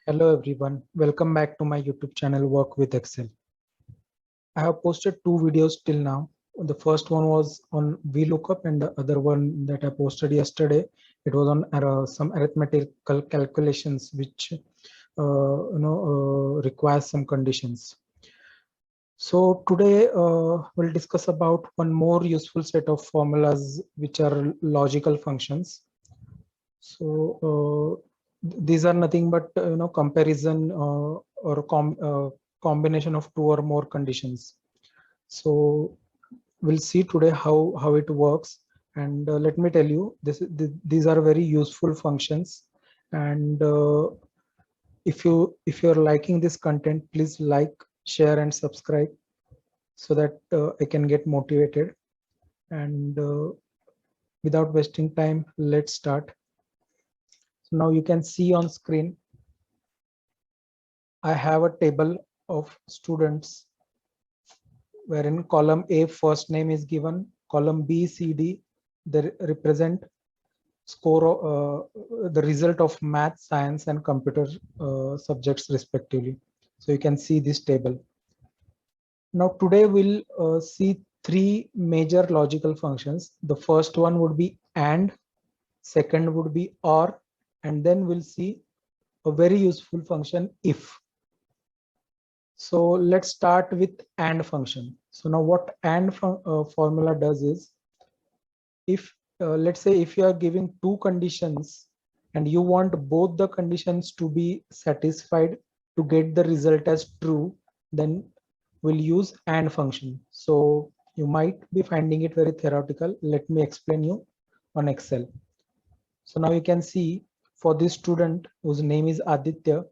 Hello everyone, welcome back to my YouTube channel Work with Excel. I have posted two videos till now. The first one was on VLOOKUP and the other one that I posted yesterday, it was on some arithmetical calculations which requires some conditions. So today we'll discuss about one more useful set of formulas which are logical functions. So these are nothing but comparison or combination of two or more conditions. So we'll see today how it works, and let me tell you, these are very useful functions. And if you're liking this content, please like, share, and subscribe so that I can get motivated. And without wasting time, let's start. So now you can see on screen, I have a table of students wherein column A first name is given, column B, C, D, they represent score, the result of math, science, and computer subjects respectively. So you can see this table. Now today we'll see three major logical functions. The first one would be AND, second would be OR, and then we'll see a very useful function IF. So let's start with AND function. So now what AND formula does is, if let's say if you are giving two conditions and you want both the conditions to be satisfied to get the result as true, then we'll use AND function. So you might be finding it very theoretical. Let me explain you on Excel. So now you can see, for this student whose name is Aditya,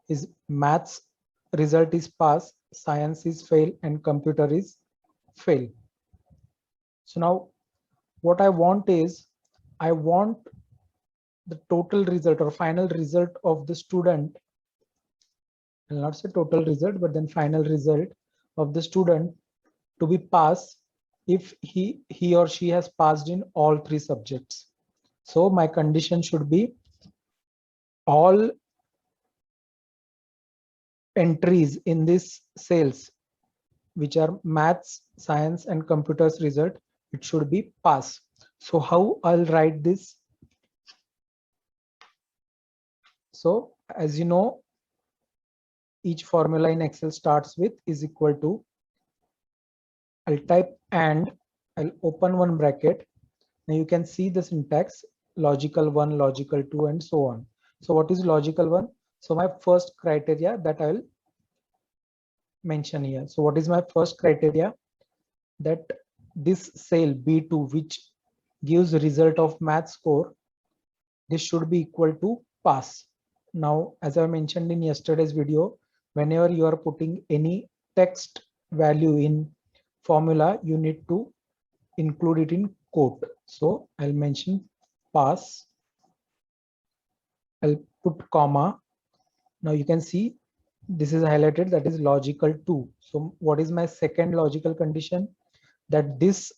his maths result is pass, science is fail, and computer is fail. So now what I want is, I want the total result or final result of the student. I'll not say total result, but then final result of the student to be pass if he or she has passed in all three subjects. So my condition should be all entries in this cells, which are maths, science, and computers result, it should be pass. So how I'll write this? So as you know, each formula in Excel starts with is equal to, I'll type and, I'll open one bracket. Now you can see the syntax, logical one, logical two, and so on. So what is logical one? So my first criteria that I will mention here. So what is my first criteria? That this cell B2, which gives result of math score, this should be equal to pass. Now, as I mentioned in yesterday's video, whenever you are putting any text value in formula, you need to include it in quote. So I'll mention pass, I'll put comma. Now you can see this is highlighted, that is logical 2. So what is my second logical condition? That this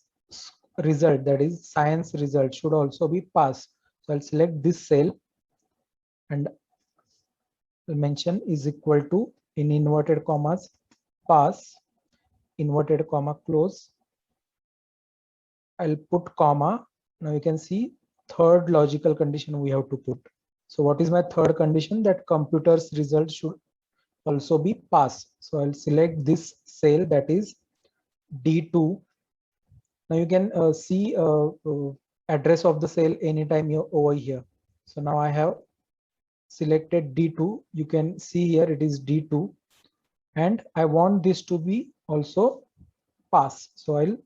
result, that is science result, should also be pass. So I'll select this cell and I'll mention is equal to, in inverted commas, pass, inverted comma, close. I'll put comma. Now you can see third logical condition we have to put. So what is my third condition? That computer's result should also be pass. So I'll select this cell, that is D2. Now you can see address of the cell anytime you're over here. So now I have selected D2. You can see here it is D2, and I want this to be also pass. So I'll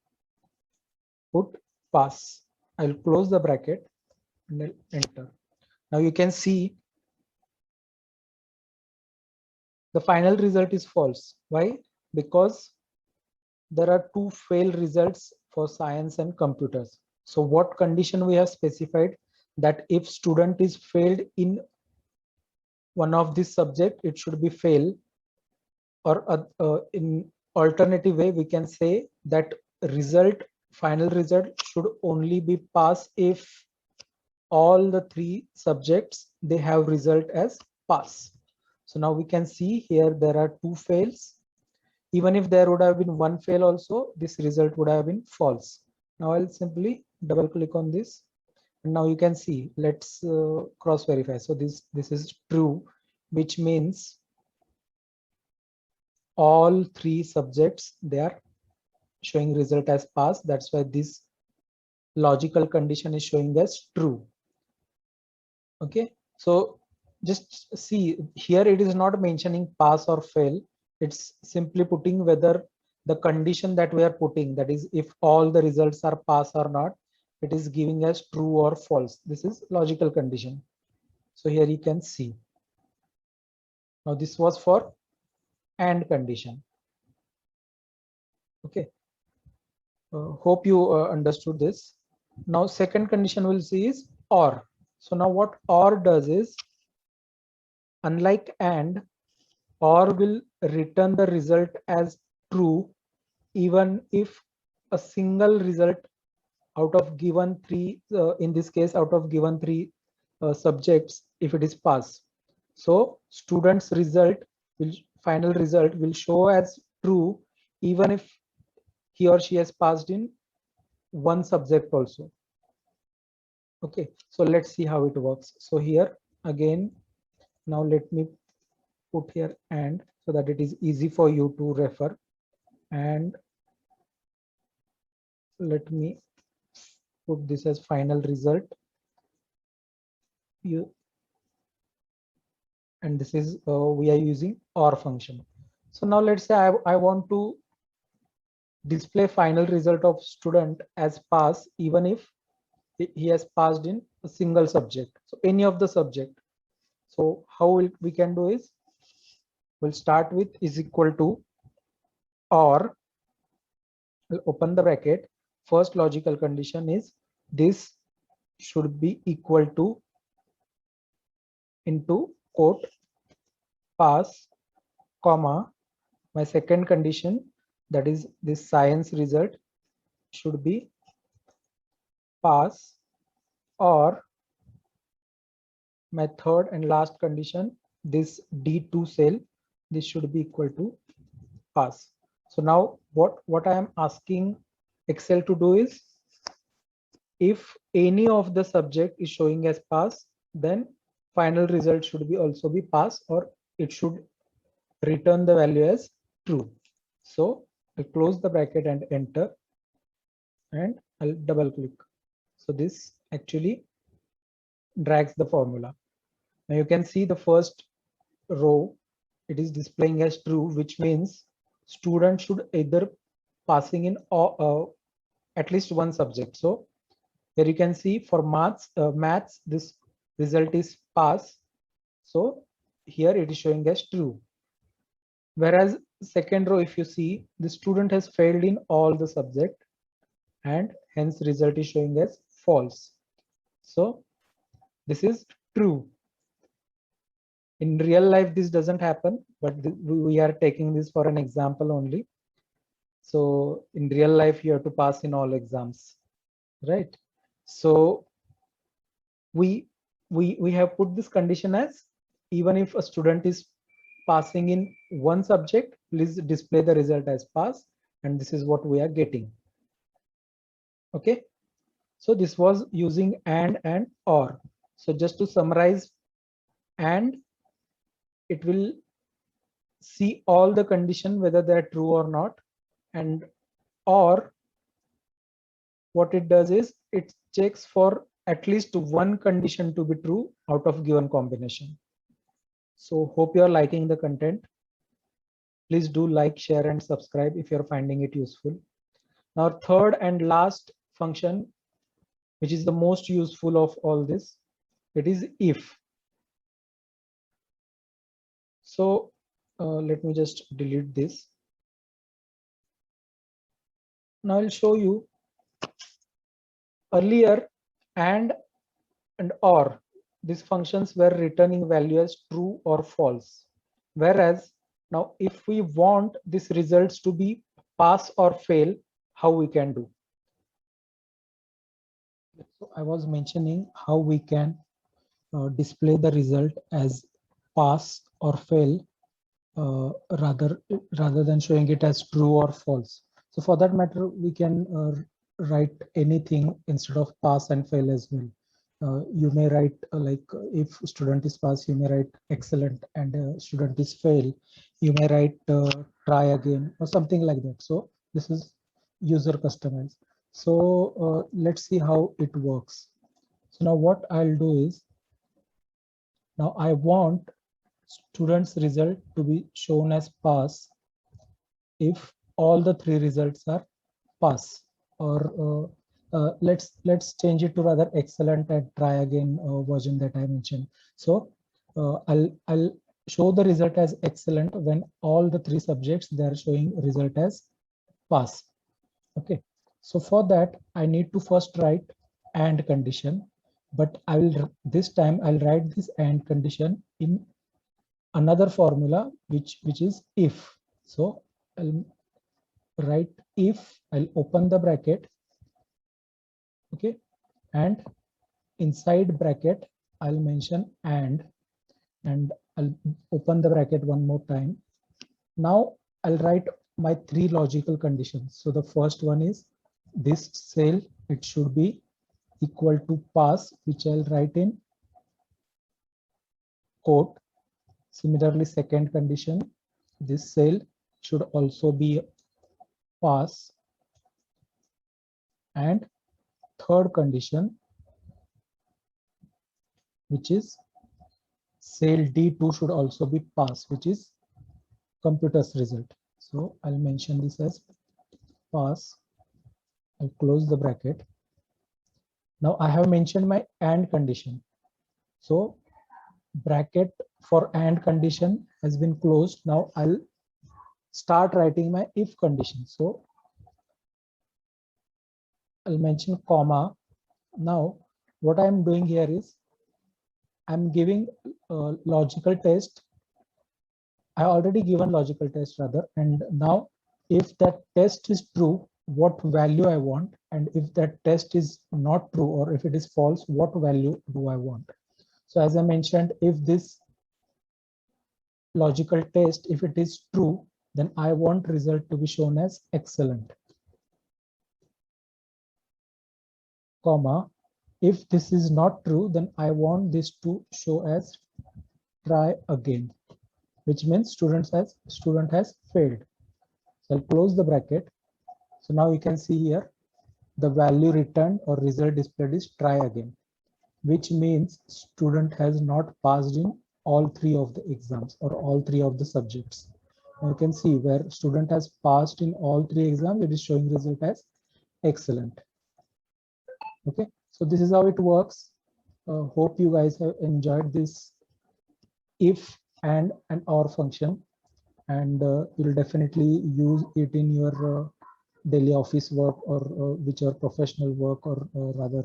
put pass. I'll close the bracket and I'll enter. Now you can see the final result is false. Why? Because there are two fail results for science and computers. So what condition we have specified? That if student is failed in one of this subject, it should be fail, or in alternative way we can say that final result should only be pass if all the three subjects they have result as pass. So now we can see here there are two fails. Even if there would have been one fail also, this result would have been false. Now I'll simply double click on this. And now you can see, let's cross verify. So this is true, which means all three subjects, they are showing result as pass. That's why this logical condition is showing as true. Okay, so just see here, it is not mentioning pass or fail. It's simply putting whether the condition that we are putting, that is if all the results are pass or not, it is giving us true or false. This is logical condition. So here you can see. Now this was for AND condition. Okay, hope you understood this. Now second condition we'll see is OR. So now what OR does is, unlike AND, OR will return the result as true even if a single result out of given three, in this case out of given three subjects, if it is pass. So student's result will, final result will show as true even if he or she has passed in one subject also. Okay, so let's see how it works. So here again, now let me put here AND so that it is easy for you to refer. And let me put this as final result. And this is we are using OR function. So now let's say I want to display final result of student as pass even if he has passed in a single subject, so any of the subject. So how we can do is, we'll start with is equal to, or we'll open the bracket. First logical condition is this should be equal to into quote pass, comma, my second condition, that is this science result should be pass, or my third and last condition, this D2 cell, this should be equal to pass. So now what I am asking Excel to do is, if any of the subject is showing as pass, then final result should be also be pass, or it should return the value as true. So I'll close the bracket and enter, and I'll double click. So this actually drags the formula. Now you can see the first row, it is displaying as true, which means student should either passing in at least one subject. So here you can see for maths this result is pass. So here it is showing as true. Whereas second row, if you see, the student has failed in all the subject and hence result is showing as false. So this is true. In real life this doesn't happen, but we are taking this for an example only. So in real life you have to pass in all exams, right? So we have put this condition as, even if a student is passing in one subject, please display the result as pass, and this is what we are getting. Okay, so this was using and or. So just to summarize, and it will see all the condition whether they are true or not, and or what it does is it checks for at least one condition to be true out of given combination. So hope you are liking the content. Please do like, share and subscribe if you're finding it useful. Now third and last function, which is the most useful of all this, it is if. So let me just delete this. Now I'll show you. Earlier and or, these functions were returning value as true or false, whereas now if we want these results to be pass or fail, how we can do? So I was mentioning how we can display the result as pass or fail rather than showing it as true or false. So for that matter, we can write anything instead of pass and fail as well. You may write if student is pass, you may write excellent, and student is fail, you may write try again or something like that. So this is user customized. So let's see how it works. So now what I'll do is, now I want student's result to be shown as pass if all the three results are pass, or let's change it to rather excellent and try again version that I mentioned. So I'll show the result as excellent when all the three subjects, they are showing result as pass. Okay, so for that I need to first write and condition, but I will this time I'll write this and condition in another formula which is if. So I'll write if, I'll open the bracket, okay, and inside bracket I'll mention and I'll open the bracket one more time. Now I'll write my three logical conditions. So the first one is this cell, it should be equal to pass, which I'll write in quote. Similarly, second condition, this cell should also be pass, and third condition, which is cell D2 should also be pass, which is computer's result. So I'll mention this as pass. I'll close the bracket. Now I have mentioned my AND condition. So bracket for AND condition has been closed. Now I'll start writing my if condition. So I'll mention comma. Now what I'm doing here is I'm giving a logical test. I already given logical test rather, and now if that test is true, what value I want, and if that test is not true or if it is false, what value do I want. So as I mentioned, if this logical test, if it is true, then I want result to be shown as excellent, comma. If this is not true, then I want this to show as try again, which means student has failed. So I'll close the bracket. So now you can see here the value returned or result displayed is try again, which means student has not passed in all three of the exams or all three of the subjects. Now you can see where student has passed in all three exams, it is showing result as excellent. Okay, so this is how it works. Hope you guys have enjoyed this if and or function, and you'll definitely use it in your daily office work or which are professional work, or rather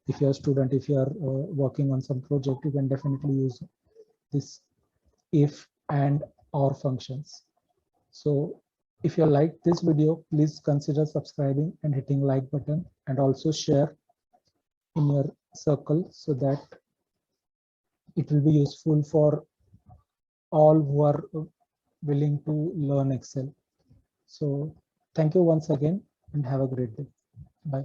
if you're a student, if you are working on some project, you can definitely use this if and or functions. So if you like this video, please consider subscribing and hitting like button, and also share in your circle so that it will be useful for all who are willing to learn Excel. So thank you once again and have a great day. Bye.